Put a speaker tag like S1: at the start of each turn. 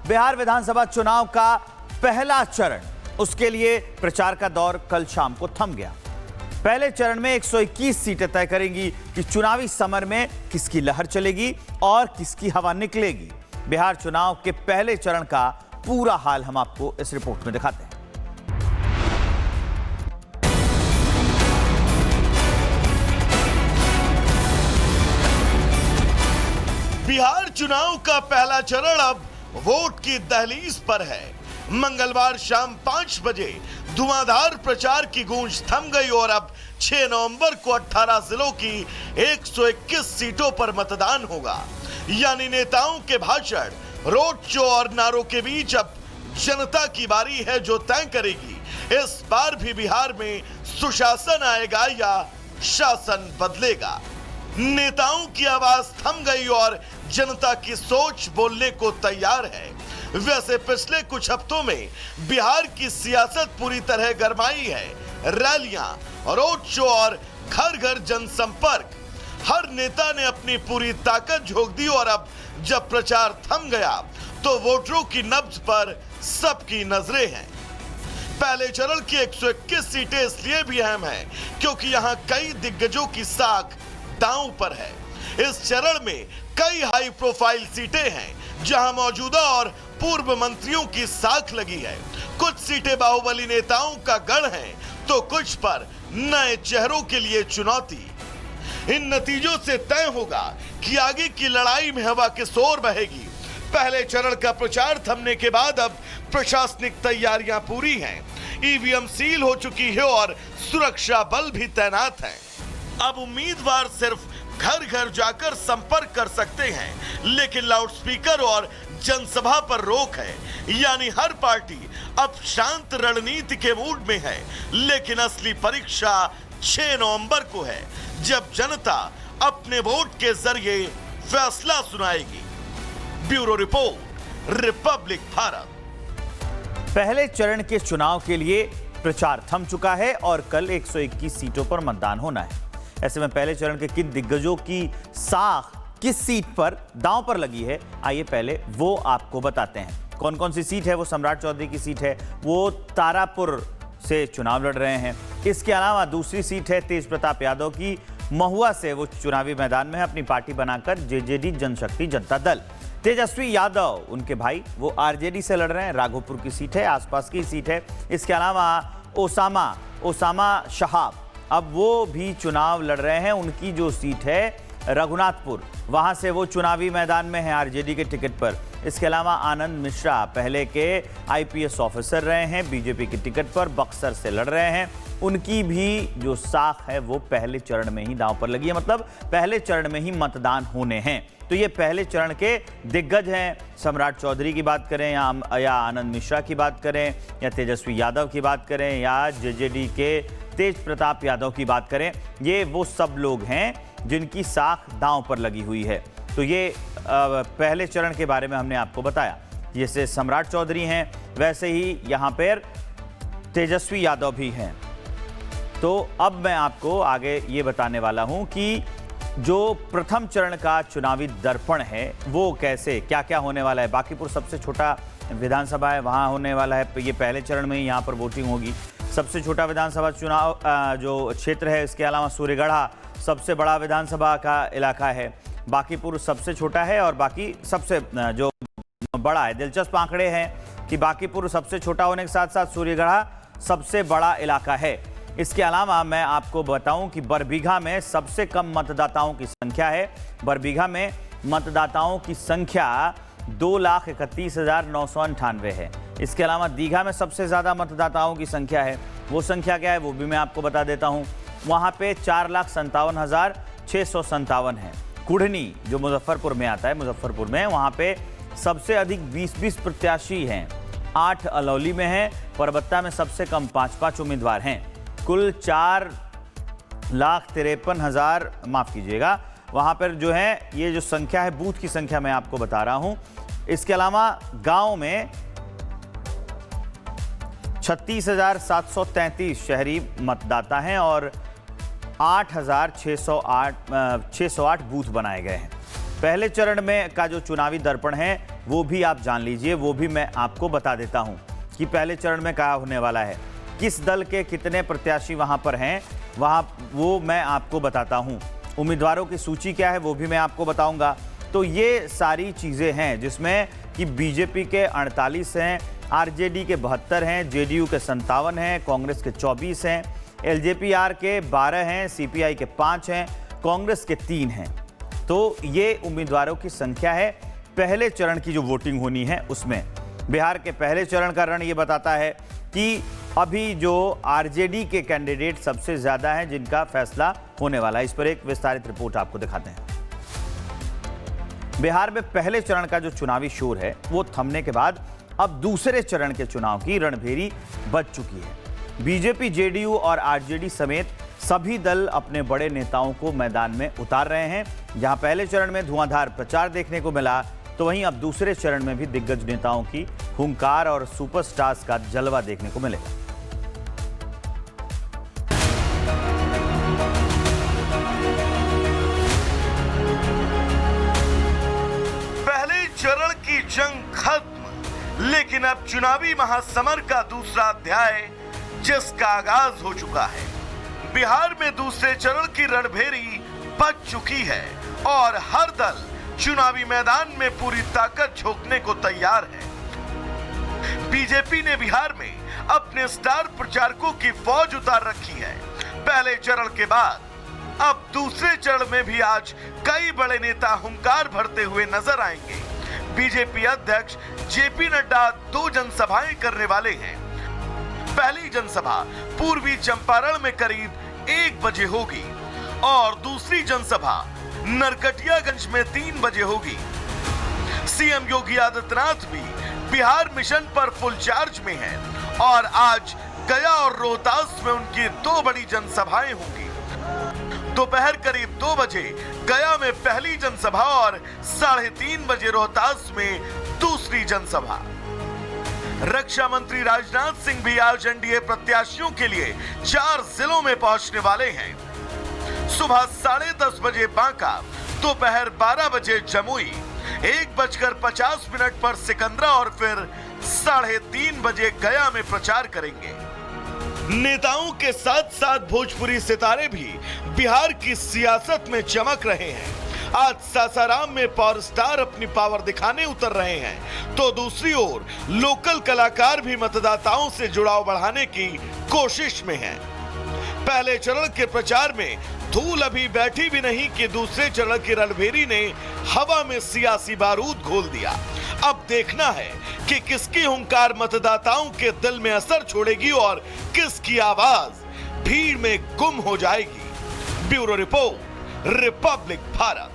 S1: बिहार विधानसभा चुनाव का पहला चरण, उसके लिए प्रचार का दौर कल शाम को थम गया। पहले चरण में 121 सीटें तय करेंगी कि चुनावी समर में किसकी लहर चलेगी और किसकी हवा निकलेगी। बिहार चुनाव के पहले चरण का पूरा हाल हम आपको इस रिपोर्ट में दिखाते हैं।
S2: बिहार चुनाव का पहला चरण अब वोट की दहलीज पर है। मंगलवार शाम 5 बजे धुआंधार प्रचार की गूंज थम गई और अब 6 नवंबर को 18 जिलों की 121 सीटों पर मतदान होगा। यानी नेताओं के भाषण, रोड शो और नारों के बीच अब जनता की बारी है जो तय करेगी इस बार भी बिहार में सुशासन आएगा या शासन बदलेगा। नेताओं की आवाज थम गई और जनता की सोच बोलने को तैयार है। वैसे पिछले कुछ हफ्तों में बिहार की सियासत पूरी तरह गरमाई है। रैलियां, रोड शो और घर घर जनसंपर्क, हर नेता ने अपनी पूरी ताकत झोंक दी और अब जब प्रचार थम गया तो वोटरों की नब्ज पर सबकी नजरें हैं। पहले चरण की 121 सीटें इसलिए भी अहम हैं क्योंकि यहां कई दिग्गजों की साख दांव पर है। इस चरण में कई हाई प्रोफाइल सीटें हैं जहां मौजूदा और पूर्व मंत्रियों की साख लगी है। कुछ सीटें बाहुबली नेताओं का गढ़ हैं तो कुछ पर नए चेहरों के लिए चुनौती। इन नतीजों से तय होगा कि आगे की लड़ाई में हवा किस ओर बहेगी। पहले चरण का प्रचार थमने के बाद अब प्रशासनिक तैयारियां पूरी हैं। ईवीएम सील हो चुकी है और सुरक्षा बल भी तैनात हैं। अब उम्मीदवार सिर्फ घर घर जाकर संपर्क कर सकते हैं, लेकिन लाउडस्पीकर और जनसभा पर रोक है। यानी हर पार्टी अब शांत रणनीति के मूड में है। लेकिन असली परीक्षा 6 नवंबर को है, जब जनता अपने वोट के जरिए फैसला सुनाएगी। Bureau report, Republic Bharat.
S1: पहले चरण के चुनाव के लिए प्रचार थम चुका है और कल 121 सीटों पर मतदान होना है। ऐसे में पहले चरण के किन दिग्गजों की साख किस सीट पर दांव पर लगी है, आइए पहले वो आपको बताते हैं। कौन कौन सी सीट है? वो सम्राट चौधरी की सीट है, वो तारापुर से चुनाव लड़ रहे हैं। इसके अलावा दूसरी सीट है तेज प्रताप यादव की, महुआ से वो चुनावी मैदान में है, अपनी पार्टी बनाकर जेजेडी जनशक्ति जनता दल। तेजस्वी यादव उनके भाई, वो आरजेडी से लड़ रहे हैं, राघोपुर की सीट है, आसपास की सीट है। इसके अलावा ओसामा शहाब, अब वो भी चुनाव लड़ रहे हैं। उनकी जो सीट है रघुनाथपुर, वहां से वो चुनावी मैदान में है आरजेडी के टिकट पर। इसके अलावा आनंद मिश्रा पहले के आईपीएस ऑफिसर रहे हैं, बीजेपी के टिकट पर बक्सर से लड़ रहे हैं। उनकी भी जो साख है वो पहले चरण में ही दांव पर लगी है, मतलब पहले चरण में ही मतदान होने हैं। तो ये पहले चरण के दिग्गज हैं। सम्राट चौधरी की बात करें या आनंद मिश्रा की बात करें या तेजस्वी यादव की बात करें या जेजेडी के तेज प्रताप यादव की बात करें, ये वो सब लोग हैं जिनकी साख दांव पर लगी हुई है। तो ये पहले चरण के बारे में हमने आपको बताया। जैसे सम्राट चौधरी हैं वैसे ही यहाँ पर तेजस्वी यादव भी हैं। तो अब मैं आपको आगे ये बताने वाला हूँ कि जो प्रथम चरण का चुनावी दर्पण है वो कैसे क्या क्या होने वाला है। बांकीपुर सबसे छोटा विधानसभा है, वहाँ होने वाला है, ये पहले चरण में ही यहाँ पर वोटिंग होगी। सबसे छोटा विधानसभा चुनाव जो क्षेत्र है, इसके अलावा सूर्यगढ़ा सबसे बड़ा विधानसभा का इलाका है। बांकीपुर सबसे छोटा है और बाकी सबसे जो बड़ा है। दिलचस्प आंकड़े हैं कि बांकीपुर सबसे छोटा होने के साथ साथ सूर्यगढ़ा सबसे बड़ा इलाका है। इसके अलावा मैं आपको बताऊं कि बरबीघा में सबसे कम मतदाताओं की संख्या है। बरबीघा में मतदाताओं की संख्या 2,31,998 है। इसके अलावा दीघा में सबसे ज़्यादा मतदाताओं की संख्या है। वो संख्या क्या है वो भी मैं आपको बता देता हूँ। वहाँ पे 4,57,657 है। कुढ़नी जो मुजफ्फरपुर में आता है, मुजफ्फरपुर में वहाँ पे सबसे अधिक 20 प्रत्याशी हैं, 8 अलौली में हैं। परबत्ता में सबसे कम 5 उम्मीदवार हैं। कुल 4,53,000 माफ़ कीजिएगा, वहाँ पर जो है ये जो संख्या है बूथ की संख्या मैं आपको बता रहा हूँ। इसके अलावा गांव में 36,733 शहरी मतदाता हैं और 8,608 बूथ बनाए गए हैं। पहले चरण में का जो चुनावी दर्पण है वो भी आप जान लीजिए, वो भी मैं आपको बता देता हूं कि पहले चरण में क्या होने वाला है, किस दल के कितने प्रत्याशी वहां पर हैं, वो मैं आपको बताता हूं। उम्मीदवारों की सूची क्या है वो भी मैं आपको बताऊंगा। तो ये सारी चीजें हैं जिसमें कि बीजेपी के 48 हैं, आरजेडी के 72 हैं, जेडीयू के 57 हैं, कांग्रेस के 24 हैं, एलजेपीआर के 12 हैं, सीपीआई के 5 हैं, कांग्रेस के 3 हैं। तो ये उम्मीदवारों की संख्या है पहले चरण की जो वोटिंग होनी है उसमें। बिहार के पहले चरण का रण ये बताता है कि अभी जो आरजेडी के कैंडिडेट सबसे ज्यादा हैं जिनका फैसला होने वाला है। इस पर एक विस्तारित रिपोर्ट आपको दिखाते हैं। बिहार में पहले चरण का जो चुनावी शोर है वो थमने के बाद अब दूसरे चरण के चुनाव की रणभेरी बज चुकी है। बीजेपी, जेडीयू और आरजेडी समेत सभी दल अपने बड़े नेताओं को मैदान में उतार रहे हैं। जहां पहले चरण में धुआंधार प्रचार देखने को मिला, तो वहीं अब दूसरे चरण में भी दिग्गज नेताओं की हुंकार और सुपरस्टार्स का जलवा देखने को मिलेगा।
S2: पहले चरण की जंग खत्म, लेकिन अब चुनावी महासमर का दूसरा अध्याय जिसका आगाज हो चुका है। बिहार में दूसरे चरण की रणभेरी बज चुकी है और हर दल चुनावी मैदान में पूरी ताकत झोंकने को तैयार है। बीजेपी ने बिहार में अपने स्टार प्रचारकों की फौज उतार रखी है। पहले चरण के बाद अब दूसरे चरण में भी आज कई बड़े नेता हुंकार भरते हुए नजर आएंगे। बीजेपी अध्यक्ष जेपी नड्डा 2 जनसभाएं करने वाले हैं। पहली जनसभा पूर्वी चंपारण में करीब 1 बजे होगी और दूसरी जनसभा नरकटियागंज में 3 बजे होगी। सीएम योगी आदित्यनाथ भी बिहार मिशन पर फुल चार्ज में हैं और आज गया और रोहतास में उनकी 2 बड़ी जनसभाएं होंगी। दोपहर करीब 2 बजे गया में पहली जनसभा और 3:30 बजे रोहतास में दूसरी जनसभा। रक्षा मंत्री राजनाथ सिंह भी आज एनडीए प्रत्याशियों के लिए 4 जिलों में पहुंचने वाले हैं। सुबह 10:30 बजे बांका, दोपहर 12 बजे जमुई, 1:50 पर सिकंदरा और फिर 3:30 बजे गया में प्रचार करेंगे। नेताओं के साथ साथ भोजपुरी सितारे भी बिहार की सियासत में चमक रहे हैं। आज सासाराम में पावर स्टार अपनी पावर दिखाने उतर रहे हैं, तो दूसरी ओर लोकल कलाकार भी मतदाताओं से जुड़ाव बढ़ाने की कोशिश में हैं। पहले चरण के प्रचार में धूल अभी बैठी भी नहीं कि दूसरे चरण की रणभेरी ने हवा में सियासी बारूद घोल दिया। अब देखना है कि किसकी हुंकार मतदाताओं के दिल में असर छोड़ेगी और किसकी आवाज भीड़ में गुम हो जाएगी। Bureau report, Republic Bharat.